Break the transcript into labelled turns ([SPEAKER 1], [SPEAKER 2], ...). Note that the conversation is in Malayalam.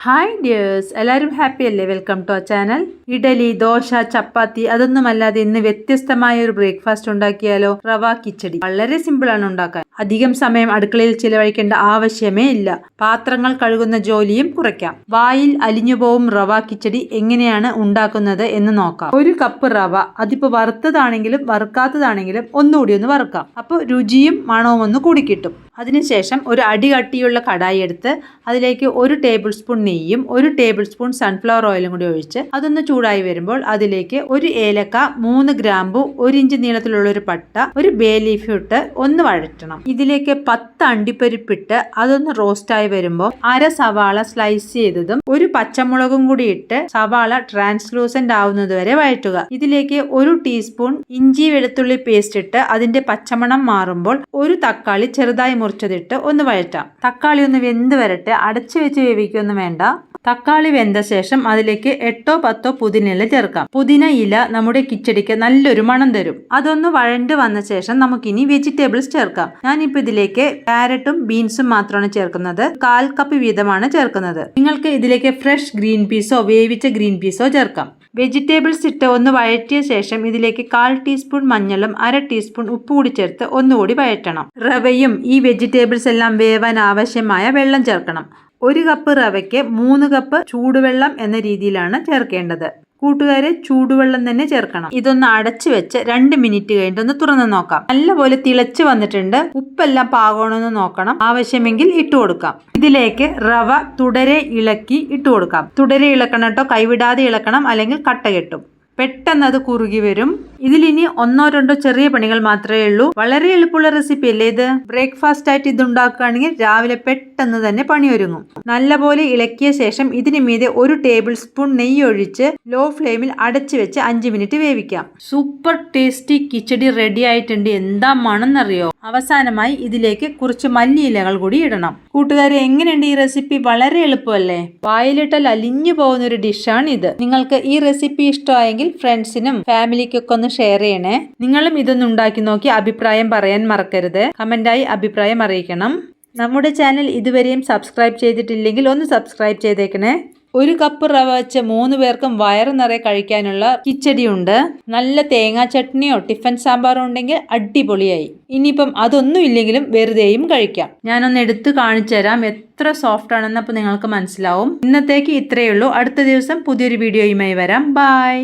[SPEAKER 1] ഹായ് ഡിയേഴ്സ്, എല്ലാവരും ഹാപ്പി അല്ലേ? Welcome to our channel. Idli, dosa, chapati അതൊന്നുമല്ലാതെ ഇന്ന് വ്യത്യസ്തമായ ഒരു ബ്രേക്ക്ഫാസ്റ്റ് ഉണ്ടാക്കിയാലോ? റവ കിച്ചടി. വളരെ സിമ്പിൾ ആണ് ഉണ്ടാക്കാൻ. അധികം സമയം അടുക്കളയിൽ ചിലവഴിക്കേണ്ട ആവശ്യമേ ഇല്ല. പാത്രങ്ങൾ കഴുകുന്ന ജോലിയും കുറയ്ക്കാം. വായിൽ അലിഞ്ഞുപോവും റവ കിച്ചടി എങ്ങനെയാണ് ഉണ്ടാക്കുന്നത് എന്ന് നോക്കാം. ഒരു കപ്പ് റവ, അതിപ്പോ വറുത്തതാണെങ്കിലും വറുക്കാത്തതാണെങ്കിലും ഒന്നുകൂടി ഒന്ന് വറുക്കാം. അപ്പോൾ രുചിയും മണവും ഒന്ന് കൂടിക്കിട്ടും. അതിനുശേഷം ഒരു അടികട്ടിയുള്ള കടായി എടുത്ത് അതിലേക്ക് 1 ടേബിൾ സ്പൂൺ നെയ്യും 1 ടേബിൾ സ്പൂൺ സൺഫ്ലവർ ഓയിലും കൂടി ഒഴിച്ച് അതൊന്ന് ചൂടായി വരുമ്പോൾ അതിലേക്ക് 1 ഏലക്ക, 3 ഗ്രാമ്പു, 1 ഇഞ്ച് നീളത്തിലുള്ള ഒരു പട്ട, ഒരു ബേ ലീഫ് ഇട്ട് ഒന്ന് വഴറ്റണം. ഇതിലേക്ക് 10 അണ്ടിപ്പരിപ്പിട്ട് അതൊന്ന് റോസ്റ്റായി വരുമ്പോൾ അര സവാള സ്ലൈസ് ചെയ്തതും 1 പച്ചമുളകും കൂടി ഇട്ട് സവാള ട്രാൻസ്ലൂസന്റ് ആവുന്നത് വരെ വഴറ്റുക. ഇതിലേക്ക് 1 ടീസ്പൂൺ ഇഞ്ചി വെളുത്തുള്ളി പേസ്റ്റ് ഇട്ട് അതിന്റെ പച്ചമണം മാറുമ്പോൾ 1 തക്കാളി ചെറുതായി മുറിച്ചതിട്ട് ഒന്ന് വഴറ്റാം. തക്കാളി ഒന്ന് വെന്ത് വരട്ടെ, അടച്ചു വെച്ച് വേവിക്കൊന്നും വേണ്ട. തക്കാളി വെന്ത ശേഷം അതിലേക്ക് 8-10 പുതിന ചേർക്കാം. പുതിന ഇല നമ്മുടെ കിച്ചടിക്ക് നല്ലൊരു മണം തരും. അതൊന്ന് വഴണ്ട് വന്ന ശേഷം നമുക്കിനി വെജിറ്റബിൾസ് ചേർക്കാം. ഞാനിപ്പോൾ ഇതിലേക്ക് ക്യാരറ്റും ബീൻസും മാത്രമാണ് ചേർക്കുന്നത്. 1/4 കപ്പ് വീതമാണ് ചേർക്കുന്നത്. നിങ്ങൾക്ക് ഇതിലേക്ക് ഫ്രഷ് ഗ്രീൻ പീസോ വേവിച്ച ഗ്രീൻ പീസോ ചേർക്കാം. വെജിറ്റബിൾസ് ഇട്ട് ഒന്ന് വഴറ്റിയ ശേഷം ഇതിലേക്ക് 1/4 ടീസ്പൂൺ മഞ്ഞളും 1/2 ടീസ്പൂൺ ഉപ്പ് കൂടി ചേർത്ത് ഒന്നുകൂടി വഴറ്റണം. റവയും ഈ വെജിറ്റബിൾസ് എല്ലാം വേവാൻ ആവശ്യമായ വെള്ളം ചേർക്കണം. 1 കപ്പ് റവയ്ക്ക് 3 കപ്പ് ചൂടുവെള്ളം എന്ന രീതിയിലാണ് ചേർക്കേണ്ടത്. കൂട്ടുകാരെ, ചൂടുവെള്ളം തന്നെ ചേർക്കണം. ഇതൊന്ന് അടച്ചു വെച്ച് 2 മിനിറ്റ് കഴിഞ്ഞിട്ട് ഒന്ന് തുറന്ന് നോക്കാം. നല്ലപോലെ തിളച്ച് വന്നിട്ടുണ്ട്. ഉപ്പെല്ലാം പാകണമെന്ന് നോക്കണം. ആവശ്യമെങ്കിൽ ഇട്ട് കൊടുക്കാം. ഇതിലേക്ക് റവ തുടരെ ഇളക്കി ഇട്ട് കൊടുക്കാം. തുടരെ ഇളക്കണം കേട്ടോ, കൈവിടാതെ ഇളക്കണം, അല്ലെങ്കിൽ കട്ട കെട്ടും. പെട്ടെന്ന് അത് കുറുകി വരും. ഇതിലിനി 1-2 ചെറിയ പണികൾ മാത്രമേ ഉള്ളൂ. വളരെ എളുപ്പമുള്ള റെസിപ്പി അല്ലേ ഇത്? ബ്രേക്ക്ഫാസ്റ്റ് ആയിട്ട് ഇത് ഉണ്ടാക്കുകയാണെങ്കിൽ രാവിലെ പെട്ടെന്ന് തന്നെ പണി ഒരുങ്ങും. നല്ലപോലെ ഇളക്കിയ ശേഷം ഇതിന് മീതെ 1 ടേബിൾ സ്പൂൺ നെയ്യ് ഒഴിച്ച് ലോ ഫ്ലെയിമിൽ അടച്ചു വെച്ച് 5 മിനിറ്റ് വേവിക്കാം. സൂപ്പർ ടേസ്റ്റി കിച്ചടി റെഡി ആയിട്ടുണ്ട്. എന്താ മണമെന്നറിയോ? അവസാനമായി ഇതിലേക്ക് കുറച്ച് മല്ലിയിലകൾ കൂടി ഇടണം. കൂട്ടുകാരെ, എങ്ങനെയുണ്ട് ഈ റെസിപ്പി? വളരെ എളുപ്പമല്ലേ? വായിലിട്ടാൽ അലിഞ്ഞു പോകുന്ന ഒരു ഡിഷാണ് ഇത്. നിങ്ങൾക്ക് ഈ റെസിപ്പി ഇഷ്ടമായെങ്കിൽ ഫ്രണ്ട്സിനും ഫാമിലിക്കൊക്കെ ഒന്ന് ഷെയർ ചെയ്യണേ. നിങ്ങളും ഇതൊന്ന് ഉണ്ടാക്കി നോക്കി അഭിപ്രായം പറയാൻ മറക്കരുത്. കമന്റായി അഭിപ്രായം അറിയിക്കണം. നമ്മുടെ ചാനൽ ഇതുവരെയും സബ്സ്ക്രൈബ് ചെയ്തിട്ടില്ലെങ്കിൽ ഒന്ന് സബ്സ്ക്രൈബ് ചെയ്തേക്കണേ. 1 കപ്പ് റവ വെച്ച് 3 പേർക്കും വയറ് നിറയെ കഴിക്കാനുള്ള കിച്ചടി ഉണ്ട്. നല്ല തേങ്ങാ ചട്നിയോ ടിഫൻ സാമ്പാറോ ഉണ്ടെങ്കിൽ അടിപൊളിയായി. ഇനിയിപ്പം അതൊന്നും ഇല്ലെങ്കിലും വെറുതെയും കഴിക്കാം. ഞാനൊന്ന് എടുത്ത് കാണിച്ചു തരാം എത്ര സോഫ്റ്റ് ആണെന്ന്. അപ്പോൾ നിങ്ങൾക്ക് മനസ്സിലാവും. ഇന്നത്തേക്ക് ഇത്രയേ ഉള്ളൂ. അടുത്ത ദിവസം പുതിയൊരു വീഡിയോയുമായി വരാം. ബൈ.